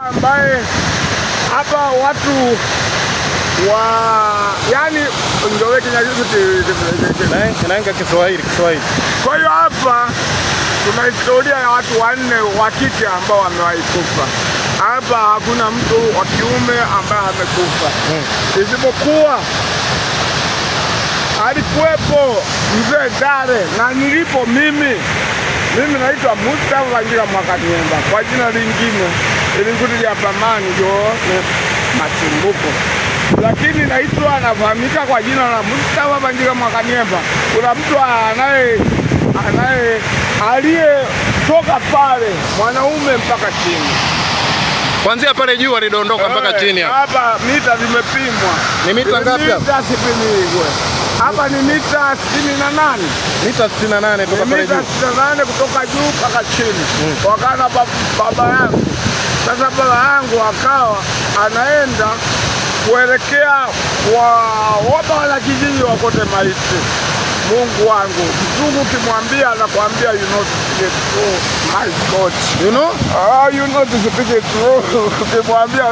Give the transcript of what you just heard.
ambaye hapa watu wa yani ndio Kinaanga Kiswahili. Kwa hiyo hapa tuna historia ya watu 4 wa kike ambao wamewahi kufa. Hapa hakuna mtu wa kiume ambaye amekufa. Isipokuwa alikuwepo mzee Dare na nilipo mimi naitwa Mustafa Banjira Mwakaniemba. Kwa jina lingine ilikuja hapa mani ndio Matumbuko. Lakini naitwa anafahamika kwa jina la Mustafa Banjira Mwakaniemba. Kuna mtu aliyetoka pale mwanaume mpaka chini. Kuanzia pale juu alidondoka mpaka chini hapa. Hapa mita zimepimwa. Ni mita ngapi hapa? Mita sipimigwe. Hapa ni mita 68. Mita 68 kutoka pale juu. Mita 68 kutoka juu mpaka chini. Wakana baba yangu. Sasa baba yangu akawa anaenda kuelekea wana kijiji wakote maiti. Mungu wangu, mzungu kimwambia anakuambia you know to speak it through my God. You know? You know to speak it through. Kimwambia